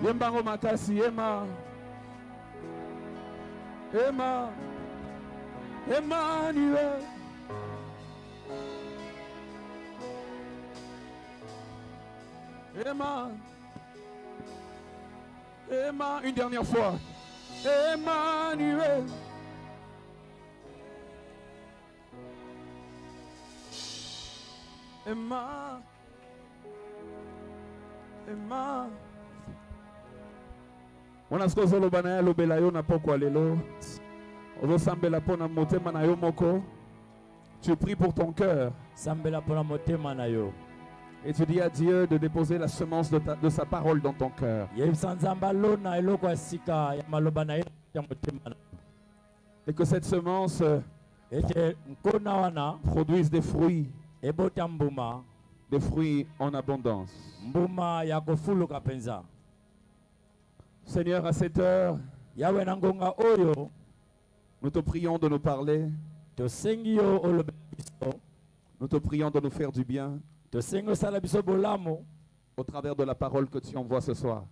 Yembango makasi, Emma. Emma. Emmanuel. Emma. Emma, une dernière fois. Emmanuel. Emma. Emma. Wana sikozo loba na ya lobela yo na pokwa lelo. Ozo sambela pona motema na yo moko. Tu pries pour ton cœur. Sambela pona motema na yo. Et tu dis à Dieu de déposer la semence de sa parole dans ton cœur. Et que cette semence produise des fruits. Des fruits en abondance. Seigneur, à cette heure, nous te prions de nous parler. Nous te prions de nous faire du bien. Au travers de la parole que tu envoies ce soir.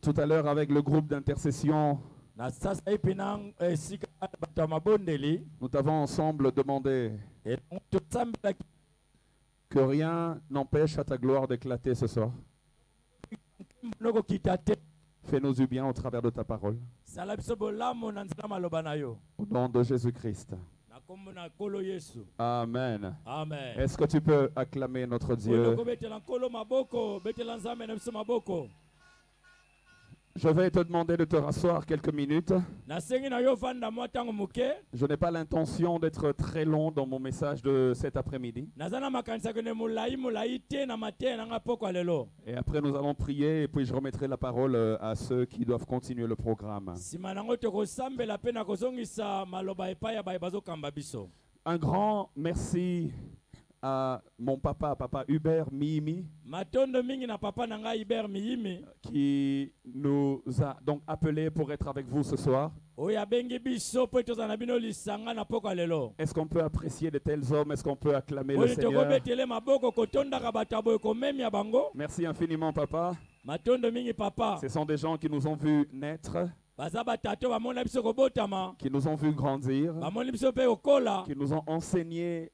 Tout à l'heure avec le groupe d'intercession, nous t'avons ensemble demandé que rien n'empêche à ta gloire d'éclater ce soir. Fais-nous du bien au travers de ta parole. Au nom de Jésus-Christ. Amen. Amen. Est-ce que tu peux acclamer notre Dieu? Je vais te demander de te rasseoir quelques minutes. Je n'ai pas l'intention d'être très long dans mon message de cet après-midi. Et après nous allons prier et puis je remettrai la parole à ceux qui doivent continuer le programme. Un grand merci à mon papa Hubert Mimi, qui nous a donc appelés pour être avec vous ce soir. Est-ce qu'on peut apprécier de tels hommes? Est-ce qu'on peut acclamer le Seigneur? Merci infiniment, papa. Ce sont des gens qui nous ont vus naître, qui nous ont vu grandir, qui nous ont enseigné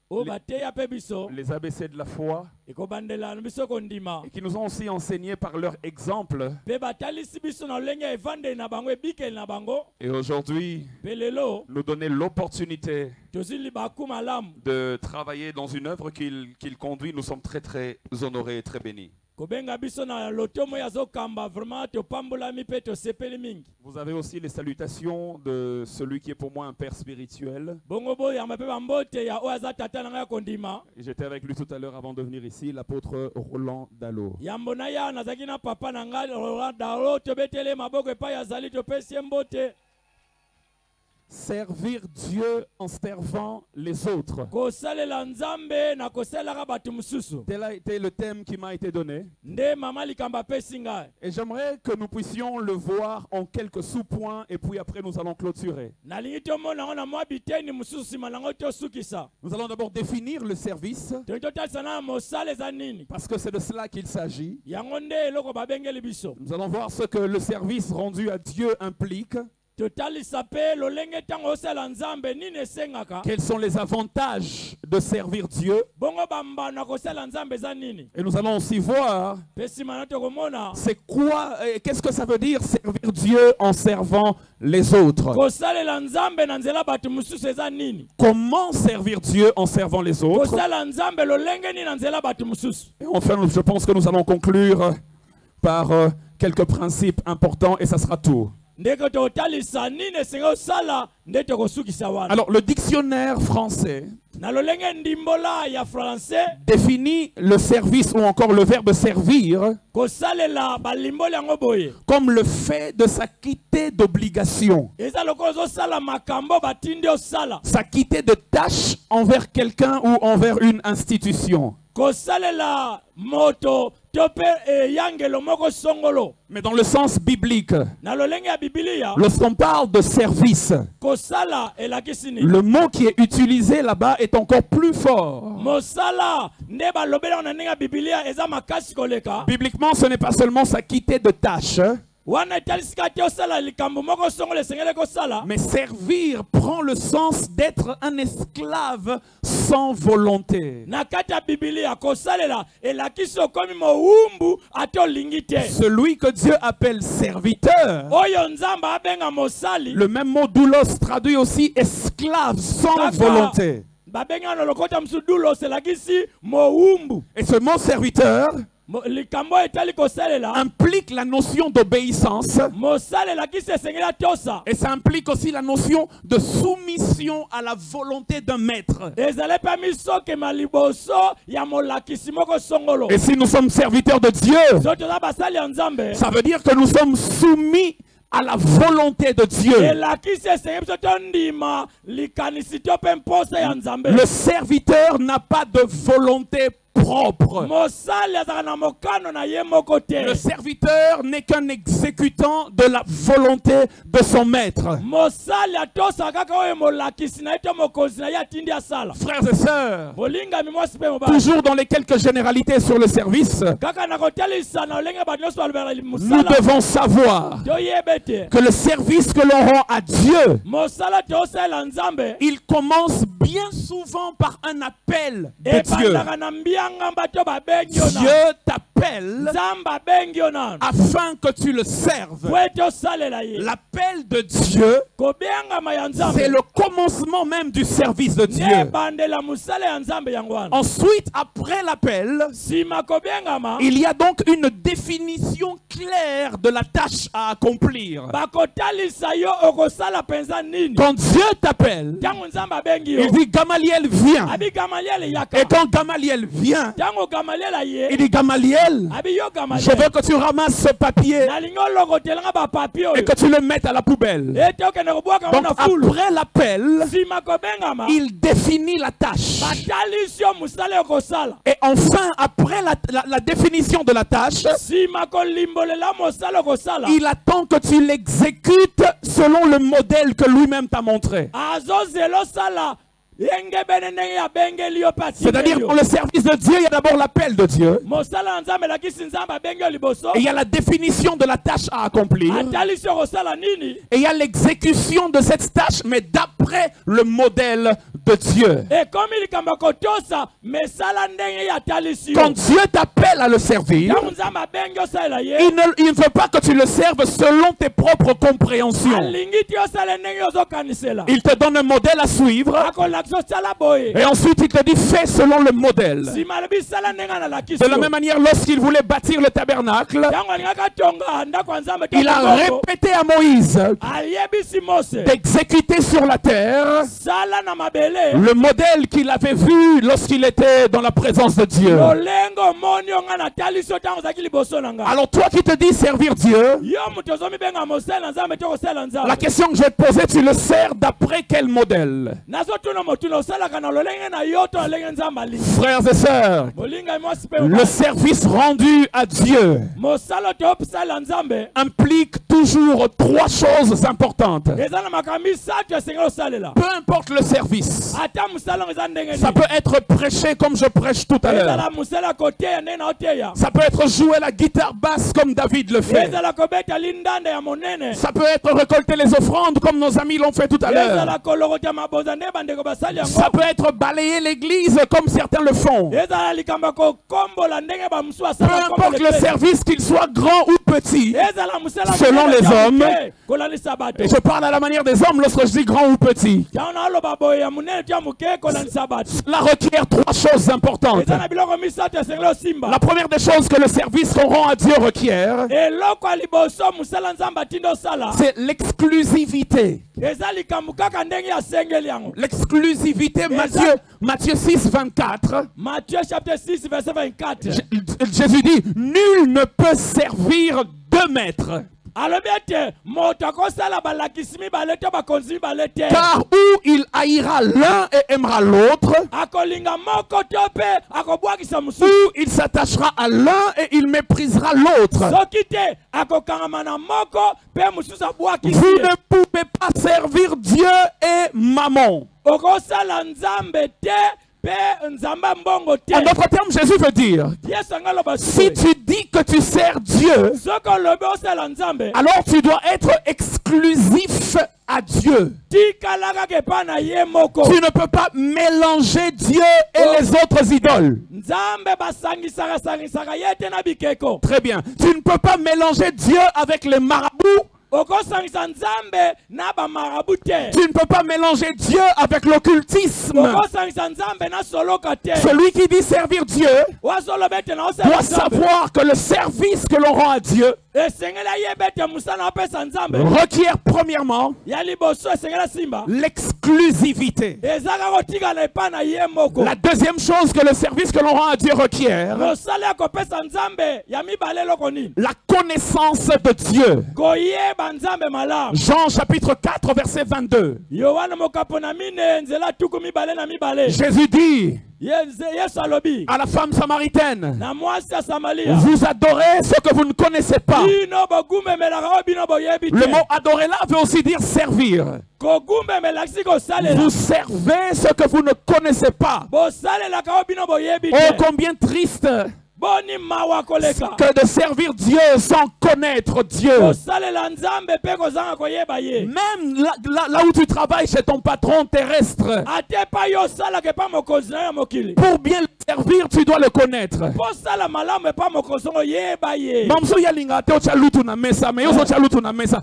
les ABC de la foi, et qui nous ont aussi enseigné par leur exemple. Et aujourd'hui, nous donner l'opportunité de travailler dans une œuvre qu'il conduit. Nous sommes très très honorés et très bénis. Vous avez aussi les salutations de celui qui est pour moi un père spirituel. Et j'étais avec lui tout à l'heure avant de venir ici, l'apôtre Roland Dallot. Servir Dieu en servant les autres. Tel a été le thème qui m'a été donné. Et j'aimerais que nous puissions le voir en quelques sous-points et puis après nous allons clôturer. Nous allons d'abord définir le service, parce que c'est de cela qu'il s'agit. Nous allons voir ce que le service rendu à Dieu implique. Quels sont les avantages de servir Dieu? Et nous allons aussi voir c'est quoi, qu'est-ce que ça veut dire servir Dieu en servant les autres? Comment servir Dieu en servant les autres? Et enfin, je pense que nous allons conclure par quelques principes importants et ça sera tout. Alors, le dictionnaire français définit le service ou encore le verbe servir comme le fait de s'acquitter d'obligations, s'acquitter de tâches envers quelqu'un ou envers une institution. Mais dans le sens biblique, lorsqu'on parle de service, le mot qui est utilisé là-bas est encore plus fort. Bibliquement, ce n'est pas seulement s'acquitter de tâches, mais servir prend le sens d'être un esclave sans volonté. Celui que Dieu appelle serviteur, le même mot doulos traduit aussi esclave sans volonté. Et ce mot serviteur implique la notion d'obéissance, et ça implique aussi la notion de soumission à la volonté d'un maître. Et si nous sommes serviteurs de Dieu, ça veut dire que nous sommes soumis à la volonté de Dieu. Le serviteur n'a pas de volonté propre. Le serviteur n'est qu'un exécutant de la volonté de son maître. Frères et sœurs, toujours dans les quelques généralités sur le service, nous devons savoir que le service que l'on rend à Dieu, il commence bien souvent par un appel de Dieu. Dieu t'appelle afin que tu le serves. L'appel de Dieu, c'est le commencement même du service de Dieu. Ensuite, après l'appel, il y a donc une définition claire de la tâche à accomplir. Quand Dieu t'appelle, il dit Gamaliel vient. Et quand Gamaliel vient, il dit Gamaliel, je veux que tu ramasses ce papier et que tu le mettes à la poubelle. Donc après l'appel, il définit la tâche. Et enfin, après la définition de la tâche, il attend que tu l'exécutes selon le modèle que lui-même t'a montré. C'est-à-dire pour le service de Dieu, il y a d'abord l'appel de Dieu. Et il y a la définition de la tâche à accomplir. Et il y a l'exécution de cette tâche, mais d'après le modèle de Dieu. Quand Dieu t'appelle à le servir, il ne veut pas que tu le serves selon tes propres compréhensions. Il te donne un modèle à suivre. Et ensuite il te dit fais selon le modèle. De la même manière, lorsqu'il voulait bâtir le tabernacle, il a répété à Moïse d'exécuter sur la terre le modèle qu'il avait vu lorsqu'il était dans la présence de Dieu. Alors toi qui te dis servir Dieu, la question que je vais te poser, tu le sers d'après quel modèle? Frères et sœurs, le service rendu à Dieu implique toujours trois choses importantes. Peu importe le service, ça peut être prêcher comme je prêche tout à l'heure. Ça peut être jouer la guitare basse comme David le fait. Ça peut être récolter les offrandes comme nos amis l'ont fait tout à l'heure. Ça peut être balayer l'église comme certains le font. Peu importe le service, qu'il soit grand ou petit, selon les hommes, et je parle à la manière des hommes lorsque je dis grand ou petit, cela requiert trois choses importantes. La première des choses que le service qu'on rend à Dieu requiert, c'est l'exclusivité. L'exclusivité, Matthieu 6, 24. Matthieu chapitre 6, verset 24. Jésus dit, nul ne peut servir deux maîtres. Car où il haïra l'un et aimera l'autre, où il s'attachera à l'un et il méprisera l'autre. Vous ne pouvez pas servir Dieu et maman. En d'autres termes, Jésus veut dire, si tu dis que tu sers Dieu, alors tu dois être exclusif à Dieu. Tu ne peux pas mélanger Dieu et les autres idoles. Très bien. Tu ne peux pas mélanger Dieu avec les marabouts. Tu ne peux pas mélanger Dieu avec l'occultisme. Celui qui dit servir Dieu doit savoir que le service que l'on rend à Dieu requiert premièrement l'exclusivité. La deuxième chose que le service que l'on rend à Dieu requiert, la connaissance de Dieu. Jean chapitre 4 verset 22. Jésus dit à la femme samaritaine, vous adorez ce que vous ne connaissez pas. Le mot adorer là veut aussi dire servir. Vous servez ce que vous ne connaissez pas. Oh, combien triste que de servir Dieu sans connaître Dieu. Même là où tu travailles chez ton patron terrestre, pour bien le servir, tu dois le connaître.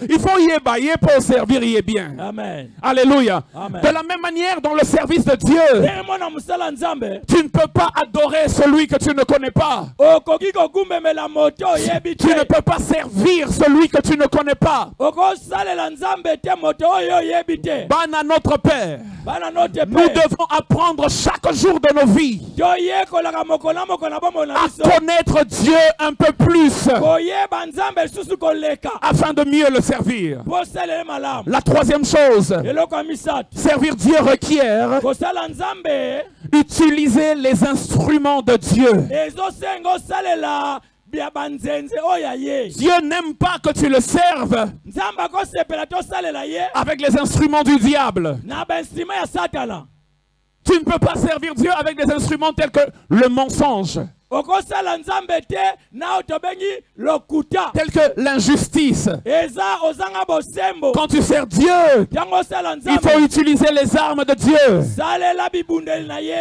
Il faut y ébailler pour servir y est bien. Amen. Alléluia. Amen. De la même manière, dans le service de Dieu, tu ne peux pas adorer celui que tu ne connais pas. Tu ne peux pas servir celui que tu ne connais pas. Bana notre Père, nous devons apprendre chaque jour de nos vies à connaître Dieu un peu plus afin de mieux le servir. La troisième chose, servir Dieu requiert utiliser les instruments de Dieu. Dieu n'aime pas que tu le serves avec les instruments du diable. Tu ne peux pas servir Dieu avec des instruments tels que le mensonge, tel que l'injustice. Quand tu sers Dieu, il faut utiliser les armes de Dieu.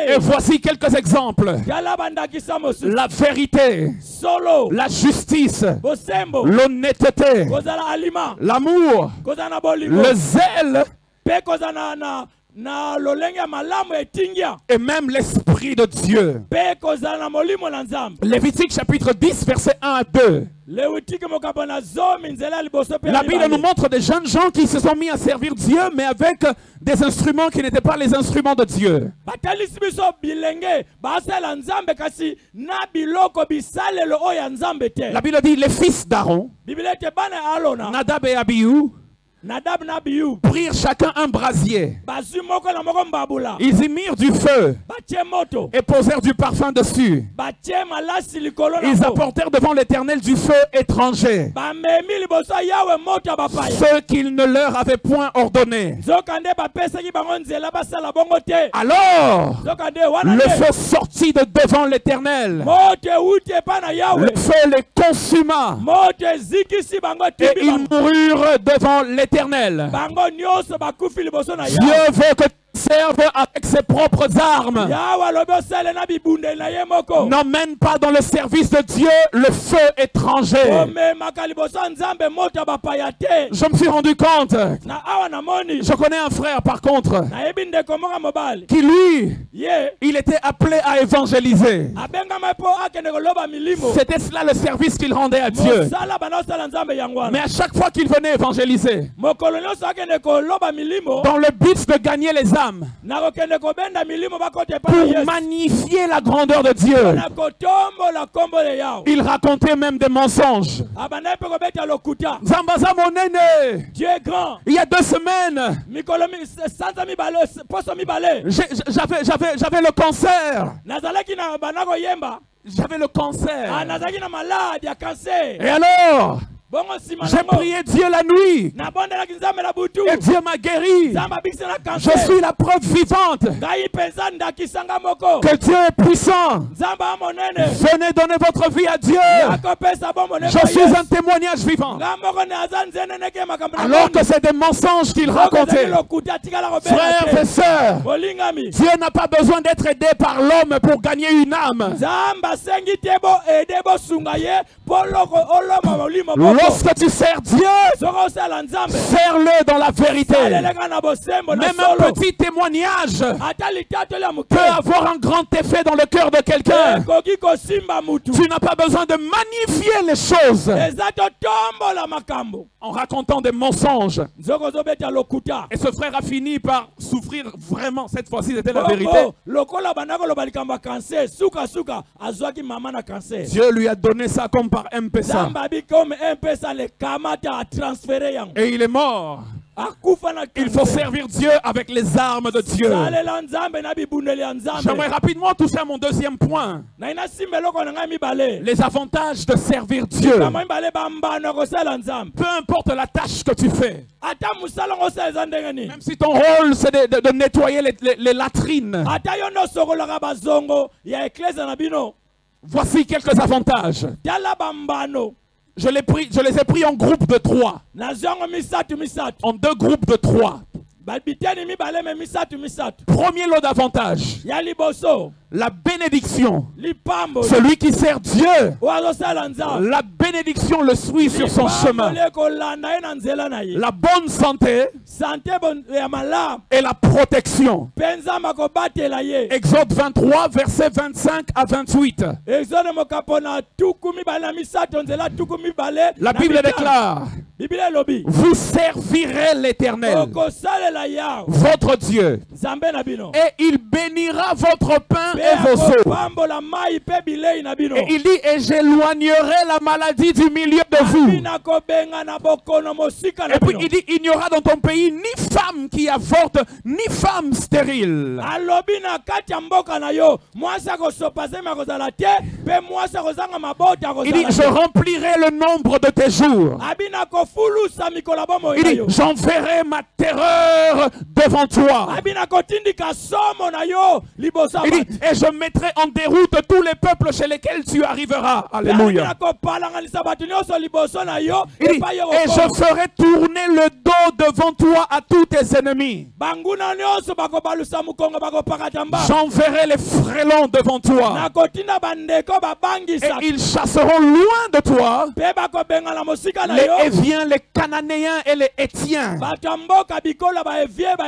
Et voici quelques exemples. La vérité, la justice, l'honnêteté, l'amour, le zèle, et même l'esprit de Dieu. Lévitique chapitre 10 verset 1 à 2. La Bible nous montre des jeunes gens qui se sont mis à servir Dieu mais avec des instruments qui n'étaient pas les instruments de Dieu. La Bible dit les fils d'Aaron, Nadab et Abihu, prirent chacun un brasier. Ils y mirent du feu et posèrent du parfum dessus. Ils apportèrent devant l'Éternel du feu étranger, ce qu'il ne leur avait point ordonné. Alors le feu sortit de devant l'Éternel. Le feu les consuma et ils moururent devant l'Éternel. Dieu veut que tu serves avec ses propres armes. N'emmène pas dans le service de Dieu le feu étranger. Je me suis rendu compte. Je connais un frère par contre qui lui, il était appelé à évangéliser. C'était cela le service qu'il rendait à Dieu. Mais à chaque fois qu'il venait évangéliser, dans le but de gagner les âmes, âmes pour magnifier la grandeur de Dieu. Il racontait même des mensonges. Zambaza monene. Dieu est grand. Il y a 2 semaines, j'avais le cancer. J'avais le cancer. Et alors, j'ai prié Dieu la nuit. Et Dieu m'a guéri. Je suis la preuve vivante que Dieu est puissant. Venez donner votre vie à Dieu. Je suis un témoignage vivant. Alors que c'est des mensonges qu'il racontait. Frères et sœurs, Dieu n'a pas besoin d'être aidé par l'homme pour gagner une âme. Lorsque tu sers Dieu, sers-le dans la vérité. Même un petit témoignage peut avoir un grand effet dans le cœur de quelqu'un. Tu n'as pas besoin de magnifier les choses en racontant des mensonges. Et ce frère a fini par souffrir vraiment. Cette fois-ci, c'était la vérité. Dieu lui a donné ça comme par M-Pesa. Et il est mort. Il faut servir Dieu avec les armes de Dieu. J'aimerais rapidement toucher à mon deuxième point. Les avantages de servir Dieu. Peu importe la tâche que tu fais. Même si ton rôle c'est de nettoyer les latrines. Voici quelques avantages. Je les ai pris en groupe de 3. En 2 groupes de 3. Premier lot d'avantages. La bénédiction. Celui qui sert Dieu. La bénédiction le suit sur son chemin. La bonne santé. Et la protection. Exode 23, versets 25 à 28. La Bible déclare: vous servirez l'Éternel, votre Dieu, et il bénira votre pain et vos eaux. Et il dit: et j'éloignerai la maladie du milieu de vous. Et puis il dit: il n'y aura dans ton pays ni femme qui avorte, ni femme stérile. Il dit: je remplirai le nombre de tes jours. Il dit: j'enverrai ma terreur devant toi. Il dit: et je mettrai en déroute tous les peuples chez lesquels tu arriveras. Alléluia. Il dit: et je ferai tourner le dos devant toi à tous tes ennemis. J'enverrai les frélons devant toi. Et ils chasseront loin de toi les Éviens, les Cananéens et les Hétiens.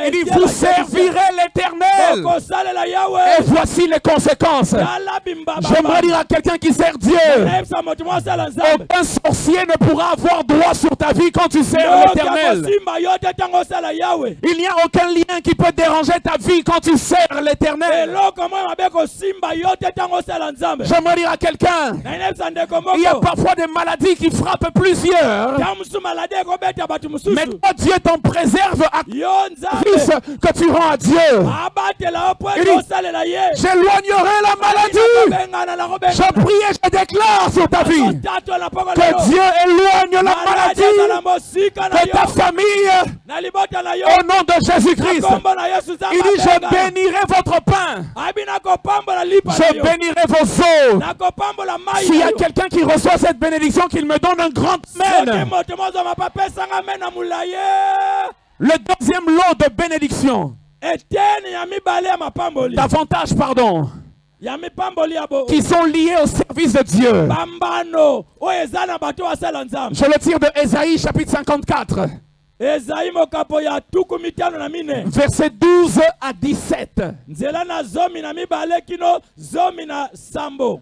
Il dit: vous servirez l'Éternel. Et voici les conséquences. J'aimerais dire à quelqu'un qui sert Dieu: aucun sorcier ne pourra avoir droit sur ta vie quand tu sers l'Éternel. Il n'y a aucun lien qui peut déranger ta vie quand tu sers l'Éternel. J'aimerais dire à quelqu'un: il y a parfois des maladies qui frappent plusieurs, mais toi Dieu t'en préserve à cause que tu rends à Dieu. Il dit: j'éloignerai la maladie. Je prie et je déclare sur ta vie que Dieu éloigne la maladie de ta famille au nom de Jésus-Christ. Il dit: je bénirai votre pain, je bénirai vos eaux. S'il y a quelqu'un qui reçoit cette bénédiction, qu'il me donne un grand amen. Le deuxième lot de bénédiction, d'avantages, pardon, qui sont liés au service de Dieu. Je le tire de Ésaïe chapitre 54. Versets 12 à 17.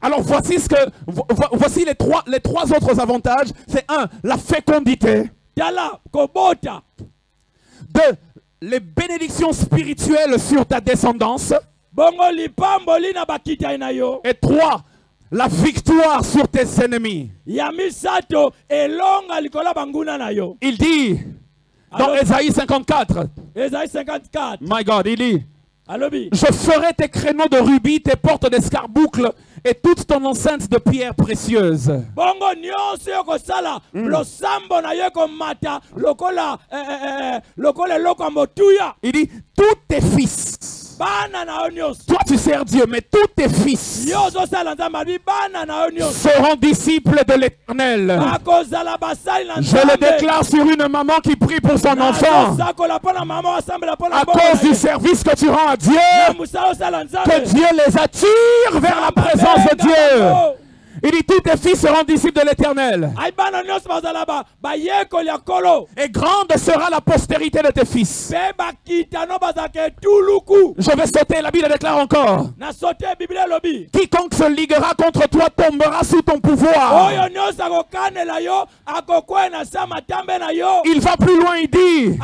Alors voici les trois autres avantages. C'est 1, la fécondité. 2, les bénédictions spirituelles sur ta descendance. Et 3, la victoire sur tes ennemis. Il dit dans Ésaïe 54, my God, il dit, je ferai tes créneaux de rubis, tes portes d'escarboucles et toute ton enceinte de pierres précieuses. Il dit, tous tes fils. Toi tu sers Dieu, mais tous tes fils seront disciples de l'Éternel. Je le déclare sur une maman qui prie pour son enfant. À cause du service que tu rends à Dieu, que Dieu les attire vers la présence de Dieu. Il dit, tous tes fils seront disciples de l'Éternel. Et grande sera la postérité de tes fils. Je vais sauter, la Bible déclare encore. Quiconque se liguera contre toi tombera sous ton pouvoir. Il va plus loin, il dit,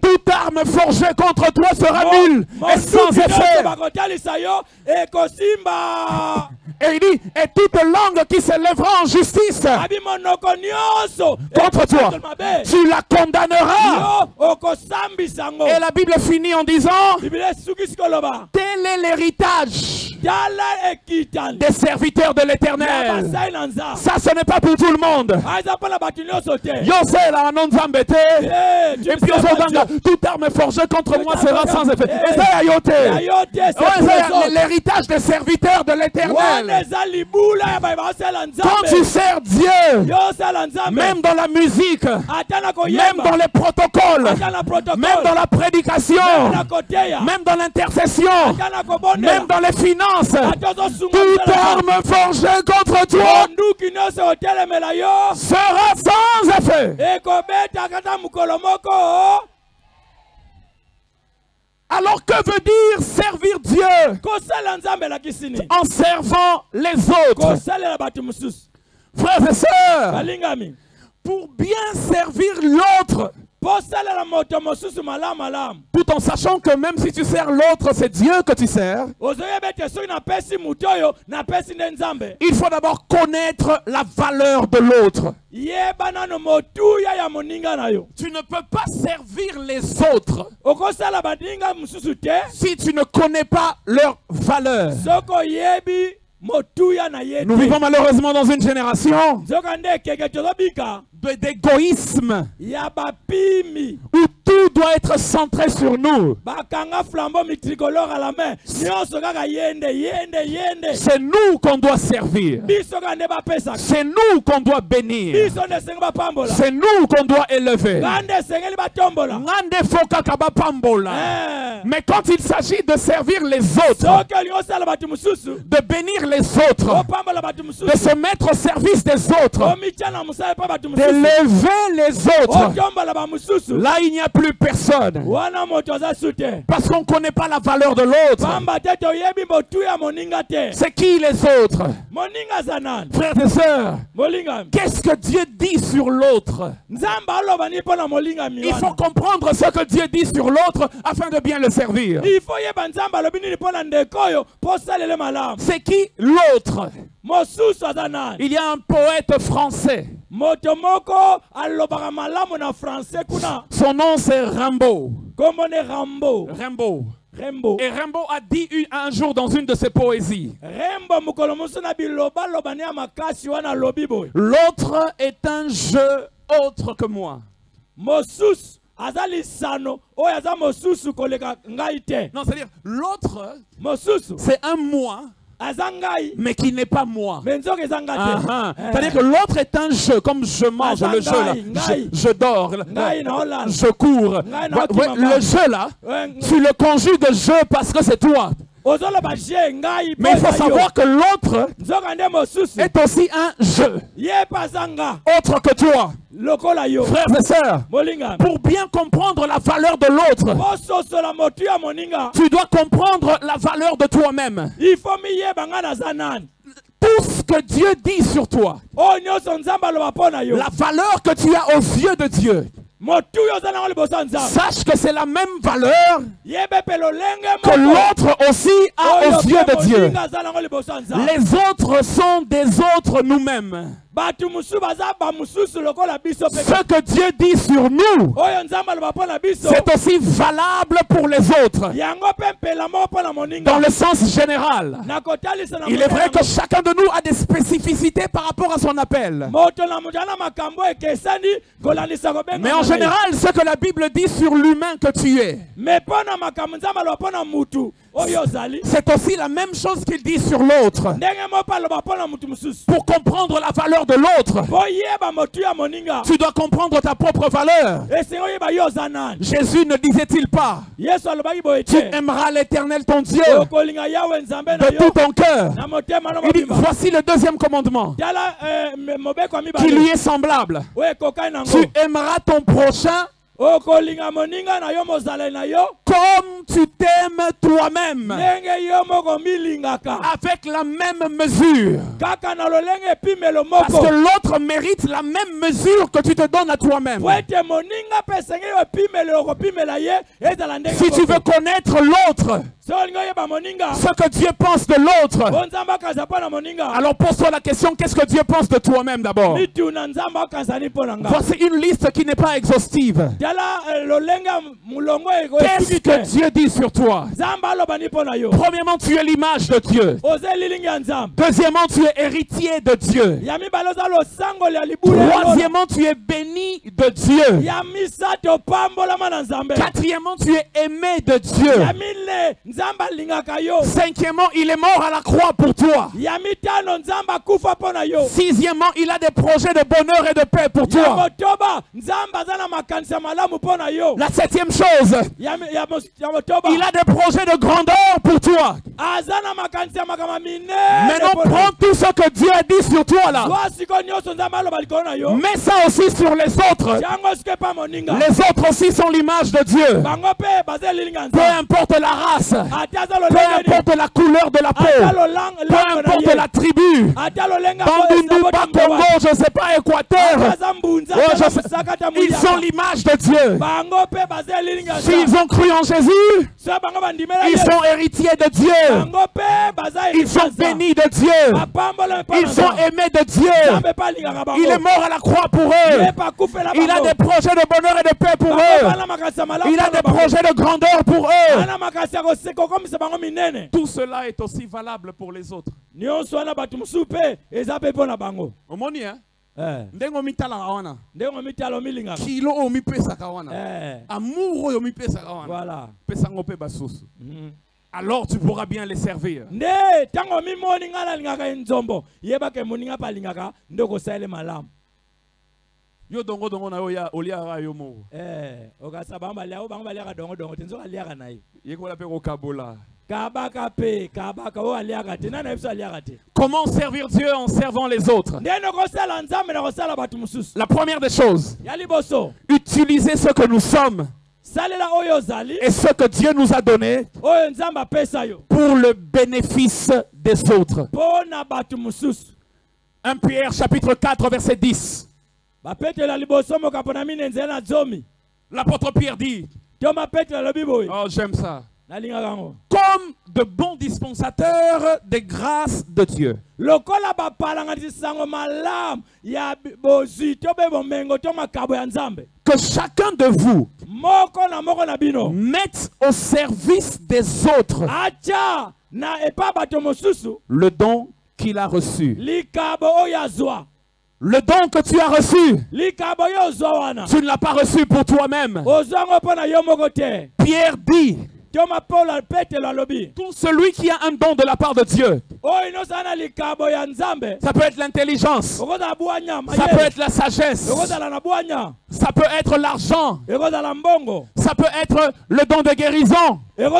toute arme forgée contre toi sera nulle et sans effet. Et il dit, et toute langue qui se lèvera en justice contre toi, tu la condamneras. Et la Bible finit en disant, tel est l'héritage des serviteurs de l'Éternel. Ça, ce n'est pas pour tout le monde. Et puis toute arme forgée contre moi sera sans effet. L'héritage des serviteurs de l'Éternel. Quand tu sers Dieu, même dans la musique, même dans les protocoles, même dans la prédication, même dans l'intercession, même dans les finances, toute arme forgée contre toi sera sans effet. Alors que veut dire servir Dieu? En servant les autres. Frères et sœurs, pour bien servir l'autre, tout en sachant que même si tu sers l'autre, c'est Dieu que tu sers, il faut d'abord connaître la valeur de l'autre. Tu ne peux pas servir les autres si tu ne connais pas leur valeur. Nous vivons malheureusement dans une génération d'égoïsme où tout doit être centré sur nous. C'est nous qu'on doit servir. C'est nous qu'on doit bénir. C'est nous qu'on doit élever. Mais quand il s'agit de servir les autres, de bénir les autres, de se mettre au service des autres, d'élever les autres, là il n'y a plus personne. Parce qu'on ne connaît pas la valeur de l'autre. C'est qui les autres? Frères et sœurs, qu'est-ce que Dieu dit sur l'autre? Il faut comprendre ce que Dieu dit sur l'autre afin de bien le servir. C'est qui l'autre? Il y a un poète français. Son nom c'est Rimbaud. Et Rimbaud a dit un jour dans une de ses poésies, l'autre est un jeu autre que moi. Non, c'est-à-dire l'autre c'est un moi, mais qui n'est pas moi. C'est-à-dire que l'autre est un jeu, comme je mange le jeu là, je dors, je cours. Le jeu là, tu le conjugues jeu parce que c'est toi. Mais il faut savoir que l'autre est aussi un jeu, autre que toi. Frères et sœurs, pour bien comprendre la valeur de l'autre, tu dois comprendre la valeur de toi-même. Tout ce que Dieu dit sur toi, la valeur que tu as aux yeux de Dieu, Sache que c'est la même valeur que l'autre aussi a aux yeux de Dieu. Les autres sont des autres nous-mêmes. Ce que Dieu dit sur nous, c'est aussi valable pour les autres. Dans le sens général, il est vrai que chacun de nous a des spécificités par rapport à son appel. Mais en général, ce que la Bible dit sur l'humain que tu es, c'est aussi la même chose qu'il dit sur l'autre. Pour comprendre la valeur de l'autre, tu dois comprendre ta propre valeur. Jésus ne disait-il pas, tu aimeras l'Éternel ton Dieu de tout ton cœur. Il dit, voici le deuxième commandement qui lui est semblable. Tu aimeras ton prochain comme tu t'aimes toi-même, avec la même mesure. Parce que l'autre mérite la même mesure que tu te donnes à toi-même. Si tu veux connaître l'autre, ce que Dieu pense de l'autre, alors pose-toi la question, qu'est-ce que Dieu pense de toi-même d'abord? Voici une liste qui n'est pas exhaustive. Qu'est-ce que Dieu dit sur toi? Premièrement, tu es l'image de Dieu. Deuxièmement, tu es héritier de Dieu. Troisièmement, tu es béni de Dieu. Quatrièmement, tu es aimé de Dieu. Cinquièmement, il est mort à la croix pour toi. Sixièmement, il a des projets de bonheur et de paix pour toi. La septième chose, il a des projets de grandeur pour toi. Maintenant, prends tout ce que Dieu a dit sur toi là. Mets ça aussi sur les autres. Les autres aussi sont l'image de Dieu. Peu importe la race, peu importe la couleur de la peau, peu importe la tribu, Bandunduba, Congo, je ne sais pas, Équateur, ils sont l'image de Dieu. S'ils ont cru en Jésus, ils sont héritiers de Dieu. Ils sont bénis de Dieu. Ils sont aimés de Dieu. Il est mort à la croix pour eux. Il a des projets de bonheur et de paix pour eux. Il a des projets de grandeur pour eux. Tout cela est aussi valable pour les autres. Omoni, hein? Ndengo mitala kawana. Kilo o mipesa kawana. Amour o mipesa kawana. Voilà. Pesa ngope basusu. Alors tu pourras bien les servir. Yo dongo dongo na yo ya oliara yo mo. Okasabamba leo banga liaka dongo dongo tenzo aliaka na yi. Yeko la pe ko kabola. Comment servir Dieu en servant les autres? La première des choses, utiliser ce que nous sommes et ce que Dieu nous a donné pour le bénéfice des autres. 1 Pierre chapitre 4 verset 10. L'apôtre Pierre dit, oh j'aime ça, comme de bons dispensateurs des grâces de Dieu. Que chacun de vous mette au service des autres le don qu'il a reçu. Le don que tu as reçu, tu ne l'as pas reçu pour toi-même. Pierre dit, tout celui qui a un don de la part de Dieu, ça peut être l'intelligence, ça peut être la sagesse, ça peut être l'argent, ça peut être le don de guérison, ça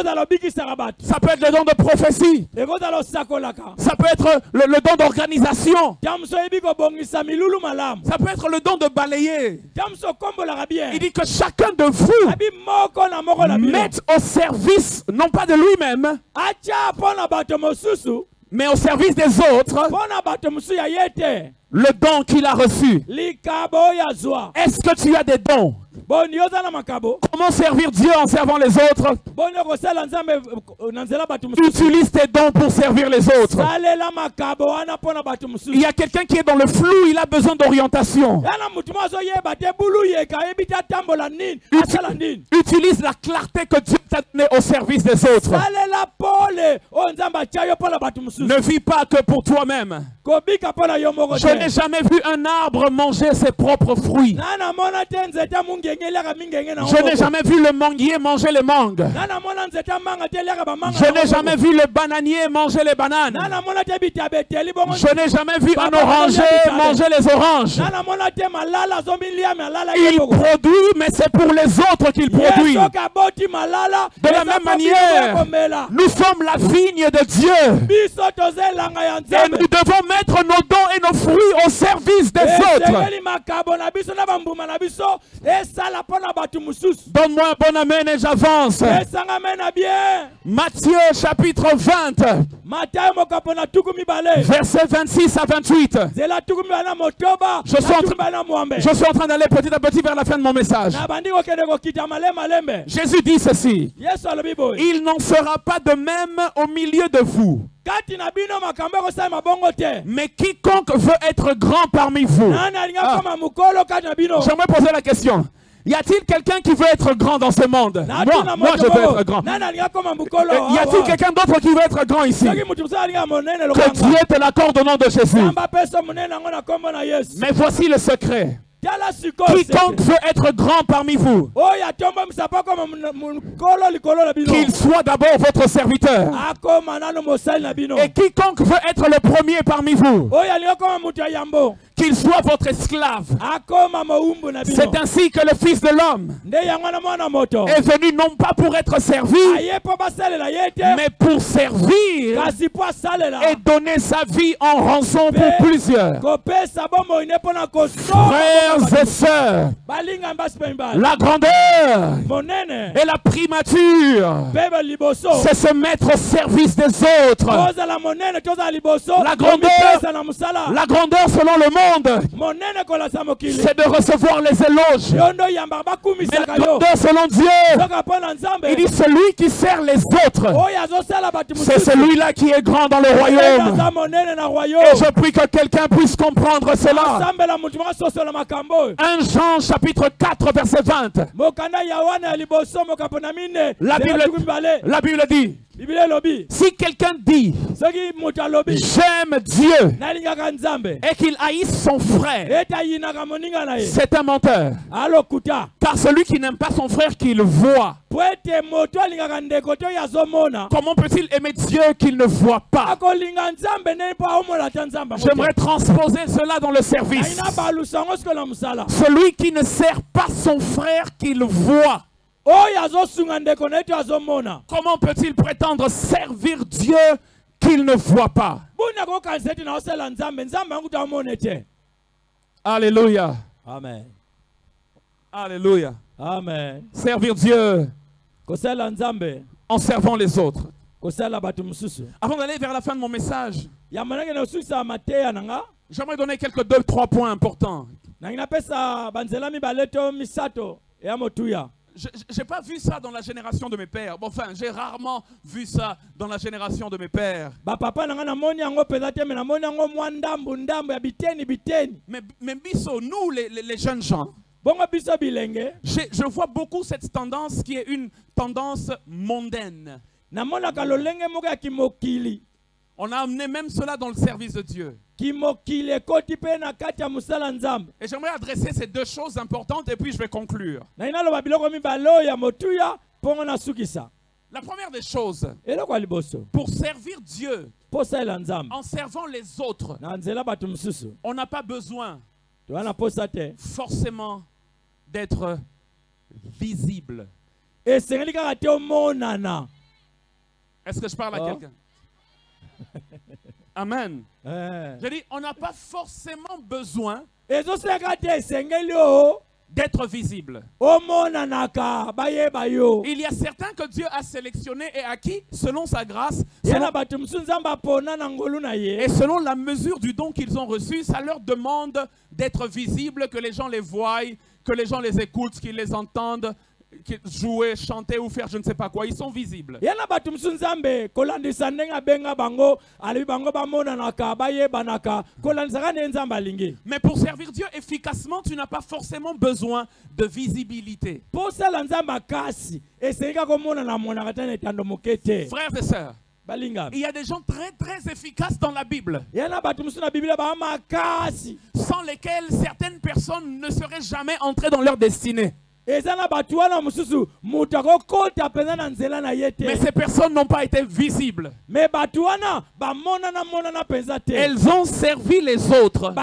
peut être le don de prophétie, ça peut être le don d'organisation, ça peut être le don de balayer. Il dit que chacun de vous mette au service non pas de lui-même, mais au service des autres, le don qu'il a reçu. Est-ce que tu as des dons? Comment servir Dieu en servant les autres? Utilise tes dons pour servir les autres. Il y a quelqu'un qui est dans le flou, il a besoin d'orientation. Utilise la clarté que Dieu t'a donnée au service des autres. Ne vis pas que pour toi-même. Je n'ai jamais vu un arbre manger ses propres fruits. Je n'ai jamais vu le manguier manger les mangues. Je n'ai jamais vu le bananier manger les bananes. Je n'ai jamais vu un oranger manger les oranges. Il produit, mais c'est pour les autres qu'il produit. De la même manière, nous sommes la vigne de Dieu. Et nous devons mettre nos dons et nos fruits au service des autres. Donne-moi un bon amen et j'avance. Matthieu chapitre 20. Versets 26 à 28. Je suis en train d'aller petit à petit vers la fin de mon message. Jésus dit ceci. Il n'en sera pas de même au milieu de vous. Mais quiconque veut être grand parmi vous. J'aimerais poser la question. Y a-t-il quelqu'un qui veut être grand dans ce monde? Moi je veux être grand. Y a-t-il quelqu'un d'autre qui veut être grand ici? Que Dieu te l'accorde au nom de Jésus. Mais voici le secret. Quiconque veut être grand parmi vous, qu'il soit d'abord votre serviteur. Et quiconque veut être le premier parmi vous, qu'il soit votre esclave. C'est ainsi que le Fils de l'homme est venu non pas pour être servi, mais pour servir et donner sa vie en rançon pour plusieurs. Frères et sœurs, la grandeur et la primature, c'est se mettre au service des autres. La grandeur selon le monde, c'est de recevoir les éloges. Mais la grandeur selon Dieu, il dit celui qui sert les autres, c'est celui-là qui est grand dans le royaume. Et je prie que quelqu'un puisse comprendre cela. 1 Jean chapitre 4 verset 20. La Bible dit, si quelqu'un dit j'aime Dieu et qu'il haïsse son frère, c'est un menteur. Car celui qui n'aime pas son frère qu'il voit, comment peut-il aimer Dieu qu'il ne voit pas? J'aimerais transposer cela dans le service. Celui qui ne sert pas son frère qu'il voit, comment peut-il prétendre servir Dieu qu'il ne voit pas? Alléluia. Amen. Alléluia. Amen. Servir Dieu en servant les autres. Avant d'aller vers la fin de mon message, j'aimerais donner quelques 2-3 points importants. J'ai pas vu ça dans la génération de mes pères. Bon, enfin, j'ai rarement vu ça dans la génération de mes pères. Mais biso, nous les jeunes gens, je vois beaucoup cette tendance qui est une tendance mondaine. On a amené même cela dans le service de Dieu. Et j'aimerais adresser ces deux choses importantes et puis je vais conclure. La première des choses, pour servir Dieu, en servant les autres, on n'a pas besoin forcément d'être visible. Est-ce que je parle à quelqu'un? Amen. Je dis, on n'a pas forcément besoin d'être visible. Il y a certains que Dieu a sélectionnés et acquis selon sa grâce. Et selon la mesure du don qu'ils ont reçu, ça leur demande d'être visible, que les gens les voient, que les gens les écoutent, qu'ils les entendent, jouer, chanter ou faire je ne sais pas quoi. Ils sont visibles. Mais pour servir Dieu efficacement, tu n'as pas forcément besoin de visibilité. Frères et sœurs, il y a des gens très efficaces dans la Bible, sans lesquels certaines personnes ne seraient jamais entrées dans leur destinée. Mais ces personnes n'ont pas été visibles. Elles ont servi les autres,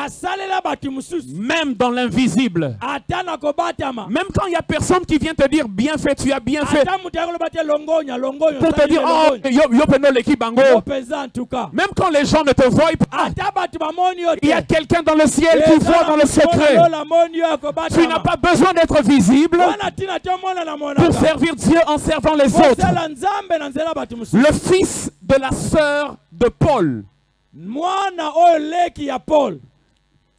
même dans l'invisible. Même quand il n'y a personne qui vient te dire bien fait, tu as bien fait, pour te dire oh, même quand les gens ne te voient pas, il y a quelqu'un dans le ciel qui voit dans le secret. Tu n'as pas besoin d'être visible pour servir Dieu en servant les autres. Le fils de la sœur de Paul.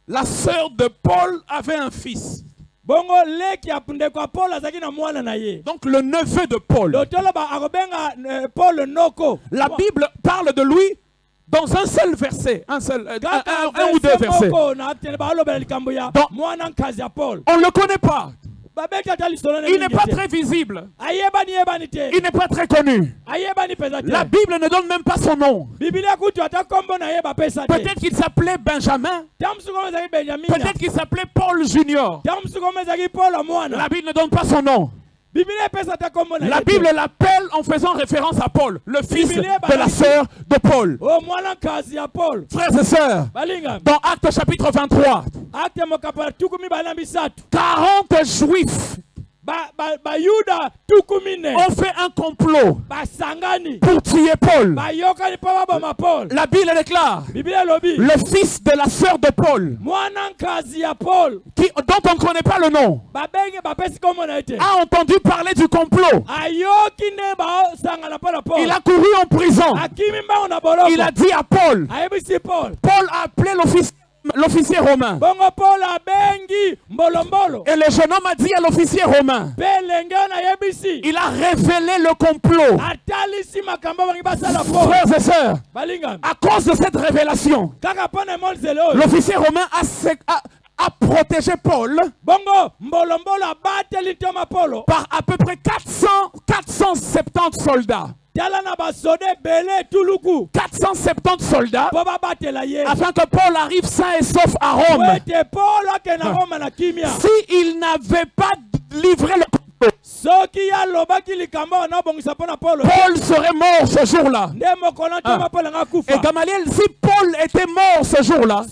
La sœur de Paul avait un fils. Donc le neveu de Paul. La Bible parle de lui dans un seul verset, un ou deux versets. Donc, on ne le connaît pas. Il n'est pas très visible. Il n'est pas très connu. La Bible ne donne même pas son nom. Peut-être qu'il s'appelait Benjamin. Peut-être qu'il s'appelait Paul Junior. La Bible ne donne pas son nom. La Bible l'appelle en faisant référence à Paul, le fils de la sœur de Paul. Frères et sœurs, dans Actes chapitre 23, 40 juifs ont fait un complot pour tuer Paul. La Bible déclare le fils de la sœur de Paul, dont on ne connaît pas le nom, a entendu parler du complot. Il a couru en prison. Il a dit à Paul. Paul a appelé l'officier romain. Et le jeune homme a dit à l'officier romain. Il a révélé le complot. Frères et sœurs, à cause de cette révélation, l'officier romain a protégé Paul par à peu près 470 soldats. 470 soldats afin que Paul arrive sain et sauf à Rome. S'il n'avait pas livré le complot, Paul serait mort ce jour-là. Et Gamaliel, si Paul était mort ce jour-là,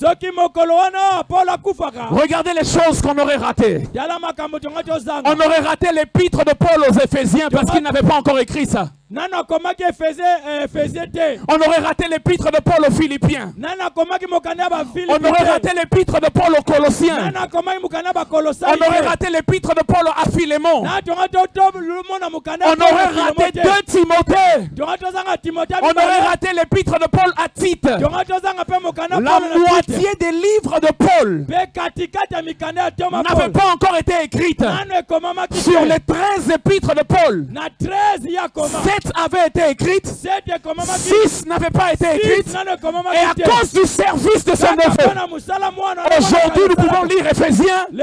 regardez les choses qu'on aurait ratées. On aurait raté l'épître de Paul aux Éphésiens parce qu'il n'avait pas encore écrit ça. On aurait raté l'épître de Paul aux Philippiens. On aurait raté l'épître de Paul aux Colossiens. On aurait raté l'épître de Paul à Philémon. On aurait raté 2 Timothée. On aurait raté l'épître de Paul à Tite. La moitié des livres de Paul n'avaient pas encore été écrites. Sur les 13 épîtres de Paul, 7 avaient été écrites, 6 n'avaient pas été écrites, et à cause du service de ce neveu, aujourd'hui nous pouvons lire Éphésiens, qui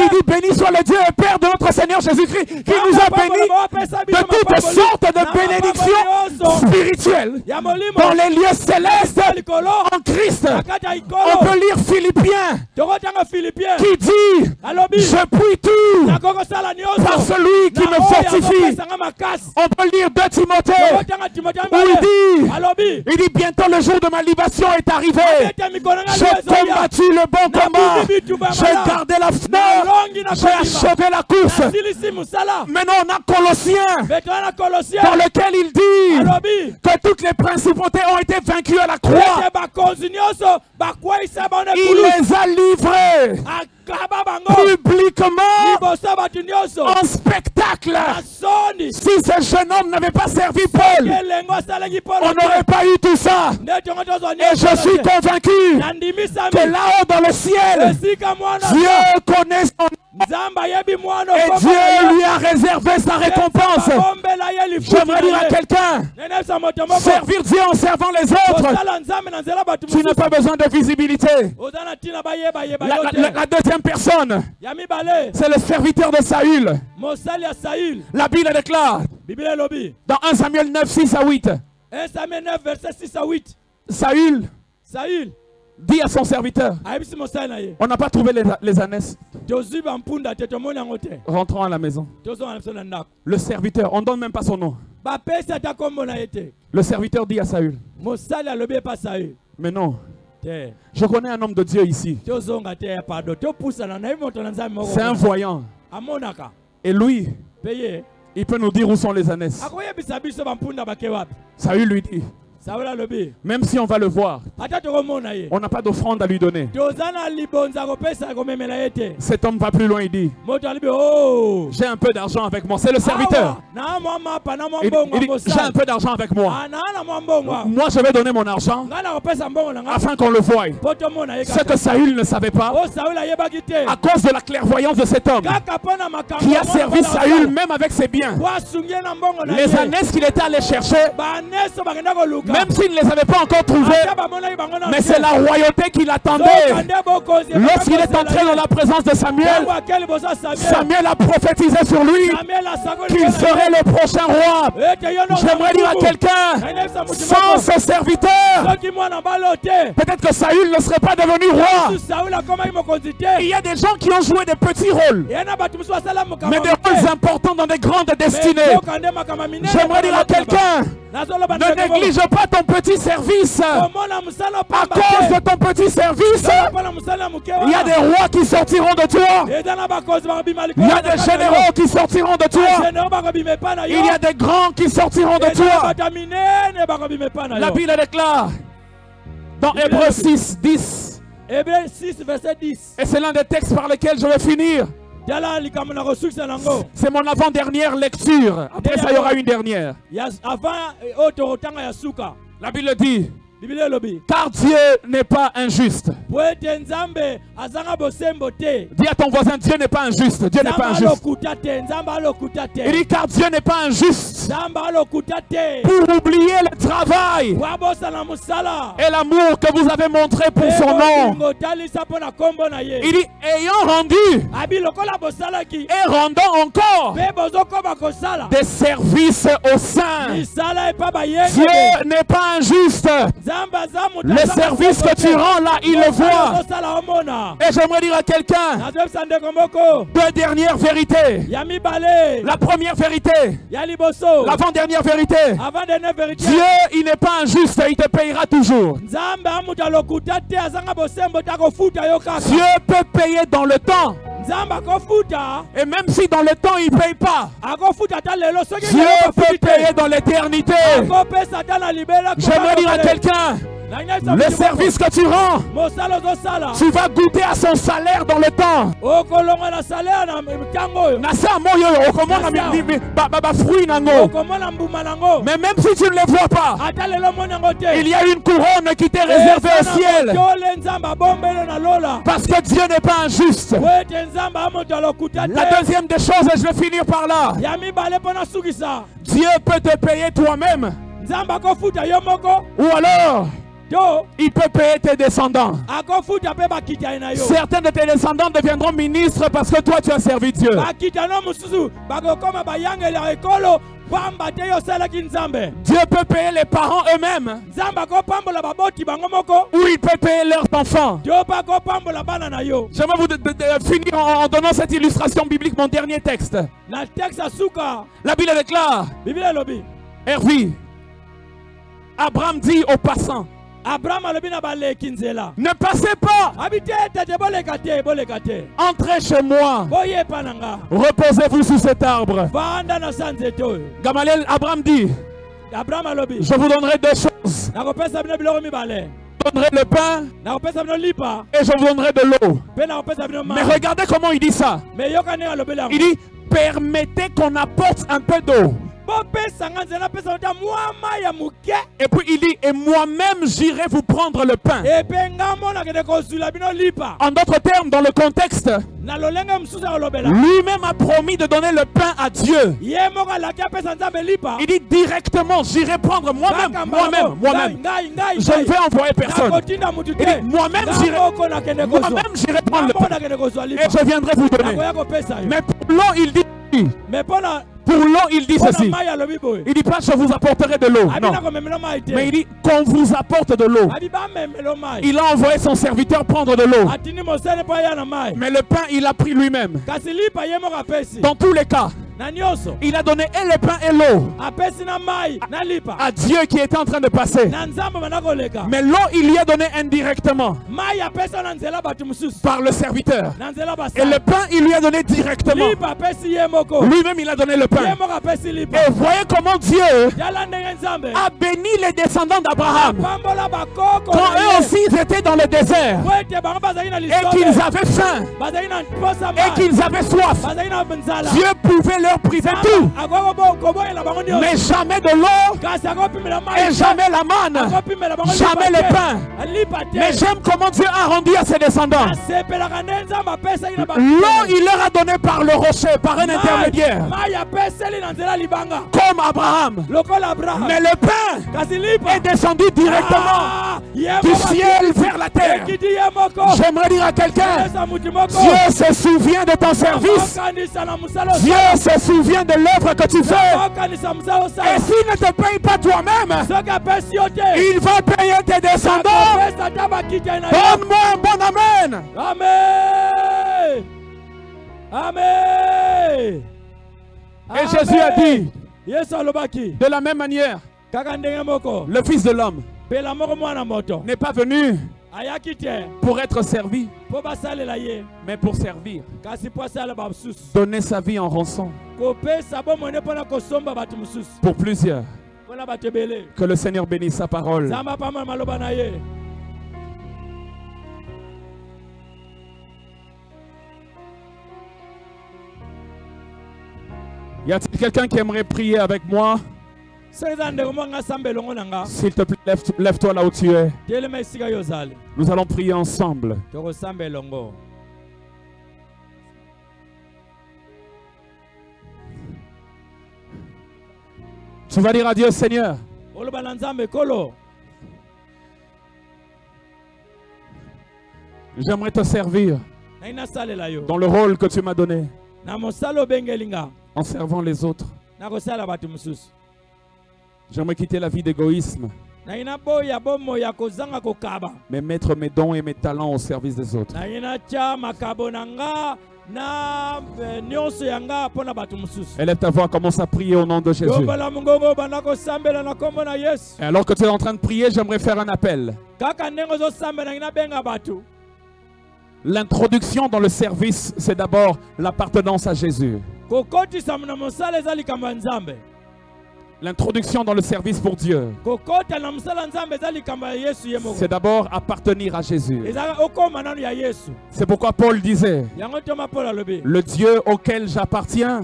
dit béni soit le Dieu et Père de notre Seigneur Jésus-Christ, qui nous a bénis de toutes sortes de bénédictions spirituelles dans les lieux célestes en Christ. On peut lire Philippiens, qui dit je puis tout par celui qui me fortifie. On peut lire 2 Timothée où il dit bientôt le jour de ma libation est arrivé. J'ai combattu le bon combat. J'ai gardé la foi. J'ai achevé la course. Maintenant on a Colossiens dans lequel il dit que toutes les principautés ont été vaincues à la croix. Il les a livrées publiquement en spectacle. Si ce jeune homme n'avait pas servi Paul, on n'aurait pas eu tout ça. Et je suis convaincu que là-haut dans le ciel, Dieu connaît son Et Dieu lui a réservé sa récompense. J'aimerais dire à quelqu'un, servir Dieu en servant les autres, tu n'as pas besoin de visibilité. La deuxième personne, c'est le serviteur de Saül. La Bible déclare dans 1 Samuel 9, 6 à 8. 1 Samuel 9, verset 6 à 8. Saül dit à son serviteur, on n'a pas trouvé les ânesses. Rentrons à la maison. Le serviteur, on ne donne même pas son nom. Le serviteur dit à Saül, mais non, je connais un homme de Dieu ici. C'est un voyant. Et lui, il peut nous dire où sont les ânesses. Saül lui dit, même si on va le voir, on n'a pas d'offrande à lui donner. Cet homme va plus loin, il dit, j'ai un peu d'argent avec moi. C'est le serviteur. Il dit, j'ai un peu d'argent avec moi. Moi, je vais donner mon argent afin qu'on le voie. Ce que Saül ne savait pas, à cause de la clairvoyance de cet homme qui a servi Saül même avec ses biens, les ânesses qu'il était allé chercher, même s'il ne les avait pas encore trouvés, mais c'est la royauté qui l'attendait. Lorsqu'il est entré dans la présence de Samuel, Samuel a prophétisé sur lui qu'il serait le prochain roi. J'aimerais dire à quelqu'un, sans ce serviteur, peut-être que Saül ne serait pas devenu roi. Il y a des gens qui ont joué des petits rôles, mais des rôles importants dans des grandes destinées. J'aimerais dire à quelqu'un, ne néglige pas ton petit service. À cause de ton petit service, il y a des rois qui sortiront de toi. Il y a des généraux qui sortiront de toi. Il y a des grands qui sortiront de toi. La Bible déclare dans Hébreux 6, 10. Hébreux 6, verset 10. Et c'est l'un des textes par lesquels je vais finir. C'est mon avant-dernière lecture. Après ça, il y aura une dernière. La Bible dit, car Dieu n'est pas injuste. Dis à ton voisin, Dieu n'est pas injuste. Dieu n'est pas injuste. Il dit, car Dieu n'est pas injuste pour oublier le travail et l'amour que vous avez montré pour son nom. Il dit, ayant rendu et rendant encore des services aux saints. Dieu n'est pas injuste. Les services que tu rends là, il le voit. Et j'aimerais dire à quelqu'un, deux dernières vérités. La première vérité, l'avant-dernière vérité. Dieu, il n'est pas injuste, il te payera toujours. Dieu peut payer dans le temps. Et même si dans le temps il ne paye pas, Dieu peut payer dans l'éternité. J'aimerais dire à quelqu'un, le service que tu rends, tu vas goûter à son salaire dans le temps. Mais même si tu ne le vois pas, il y a une couronne qui t'est réservée au ciel. Parce que Dieu n'est pas injuste. La deuxième des choses, et je vais finir par là, Dieu peut te payer toi-même. Ou alors il peut payer tes descendants. Certains de tes descendants deviendront ministres parce que toi tu as servi Dieu. Dieu peut payer les parents eux-mêmes. Ou il peut payer leurs enfants. J'aimerais vous finir en donnant cette illustration biblique, mon dernier texte. La Bible déclare, Hervé, Abraham dit aux passants, ne passez pas. Entrez chez moi. Reposez-vous sous cet arbre. Gamaliel, Abraham dit, je vous donnerai deux choses. Je vous donnerai le pain et je vous donnerai de l'eau. Mais regardez comment il dit ça. Il dit, permettez qu'on apporte un peu d'eau. Et puis il dit, et moi-même j'irai vous prendre le pain. En d'autres termes, dans le contexte, lui-même a promis de donner le pain à Dieu. Il dit directement, j'irai prendre moi-même. Je ne vais envoyer personne. Il dit, moi-même j'irai prendre le pain. Et je viendrai vous donner. Mais pour l'eau, il dit, pour l'eau, il dit ceci. Il dit pas je vous apporterai de l'eau. Non. Mais il dit qu'on vous apporte de l'eau. Il a envoyé son serviteur prendre de l'eau. Mais le pain, il a pris lui-même. Dans tous les cas, il a donné et le pain et l'eau à Dieu qui était en train de passer. Mais l'eau, il lui a donné indirectement par le serviteur. Et le pain, il lui a donné directement. Lui-même, il a donné le pain. Et voyez comment Dieu a béni les descendants d'Abraham quand eux aussi ils étaient dans le désert et qu'ils avaient faim et qu'ils avaient soif. Dieu pouvait leur priver tout, mais jamais de l'eau et jamais la manne, jamais le pain. Mais j'aime comment Dieu a rendu à ses descendants. L'eau, il leur a donné par le rocher, par un intermédiaire, comme Abraham. Mais le pain est descendu directement du ciel vers la terre. J'aimerais dire à quelqu'un, Dieu se souvient de ton service. Dieu se souvient de l'œuvre que tu fais. Et s'il ne te paye pas toi-même, il va payer tes descendants. Donne-moi un bon amen. Amen. Amen. Et Jésus a dit, de la même manière, le Fils de l'homme n'est pas venu pour être servi, mais pour servir, donner sa vie en rançon pour plusieurs. Que le Seigneur bénisse sa parole. Y a-t-il quelqu'un qui aimerait prier avec moi? S'il te plaît, lève-toi là où tu es. Nous allons prier ensemble. Tu vas dire à Dieu, Seigneur, j'aimerais te servir dans le rôle que tu m'as donné, en servant les autres. J'aimerais quitter la vie d'égoïsme, mais mettre mes dons et mes talents au service des autres. Élève ta voix, commence à prier au nom de Jésus. Et alors que tu es en train de prier, j'aimerais faire un appel. L'introduction dans le service, c'est d'abord l'appartenance à Jésus. L'introduction dans le service pour Dieu, c'est d'abord appartenir à Jésus. C'est pourquoi Paul disait, le Dieu auquel j'appartiens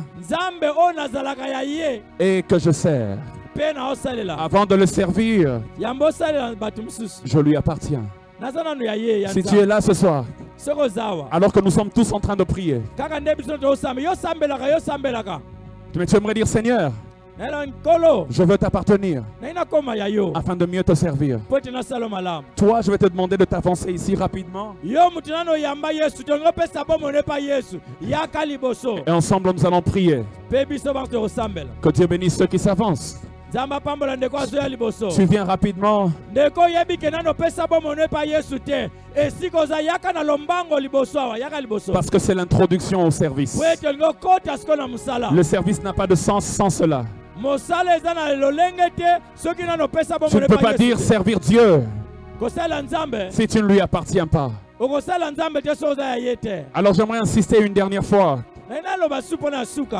et que je sers, avant de le servir, je lui appartiens. Si tu es là ce soir, alors que nous sommes tous en train de prier, mais tu aimerais dire, Seigneur, je veux t'appartenir afin de mieux te servir. Toi, je vais te demander de t'avancer ici rapidement. Et ensemble, nous allons prier. Que Dieu bénisse ceux qui s'avancent. Tu viens rapidement. Parce que c'est l'introduction au service. Le service n'a pas de sens sans cela. Tu ne peux pas dire servir Dieu si tu ne lui appartiens pas. Alors j'aimerais insister une dernière fois.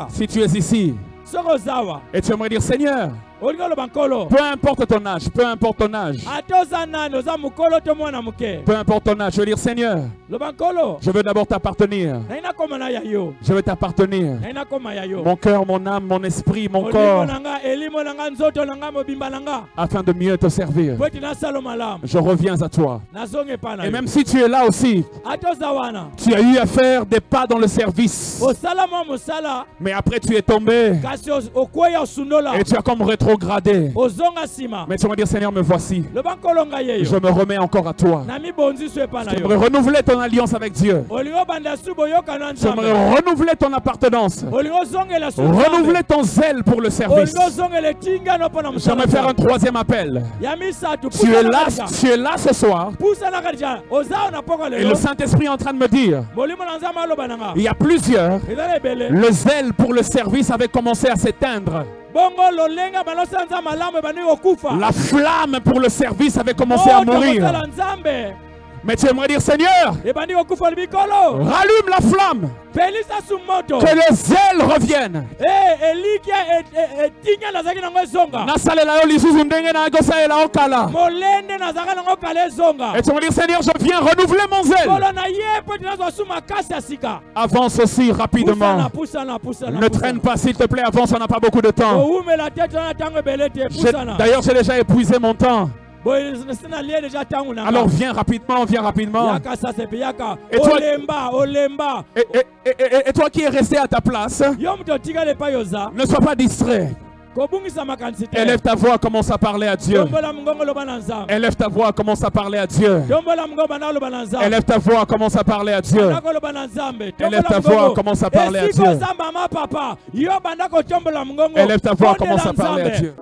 Si tu es ici et tu aimerais dire, Seigneur, Peu importe ton âge, peu importe ton âge. Peu importe ton âge, je veux dire Seigneur, je veux d'abord t'appartenir. Je veux t'appartenir. Mon cœur, mon âme, mon esprit, mon corps. Afin de mieux te servir. Je reviens à toi. Et même si tu es là aussi, tu as eu à faire des pas dans le service. Mais après tu es tombé. Et tu as comme rétrogradé. Mais tu vas dire Seigneur, me voici. Je me remets encore à toi. J'aimerais renouveler ton alliance avec Dieu. J'aimerais renouveler ton appartenance. Renouveler ton zèle pour le service. J'aimerais faire un troisième appel. Tu es là ce soir. Et le Saint-Esprit est en train de me dire, il y a plusieurs, le zèle pour le service avait commencé à s'éteindre. La flamme pour le service avait commencé à mourir. Mais tu aimerais dire Seigneur, rallume la flamme, que le zèle revienne. Et tu aimerais dire Seigneur, je viens renouveler mon zèle. Avance aussi rapidement. Ne traîne pas s'il te plaît, avance, on n'a pas beaucoup de temps. D'ailleurs j'ai déjà épuisé mon temps. Alors viens rapidement, viens rapidement. Et toi qui es resté à ta place, ne sois pas distrait. Élève ta voix, commence à parler à Dieu. Élève ta voix, commence à parler à Dieu. Élève ta voix, commence à parler à Dieu. Élève ta voix, commence à parler à Dieu. Élève ta voix, commence à parler à Dieu.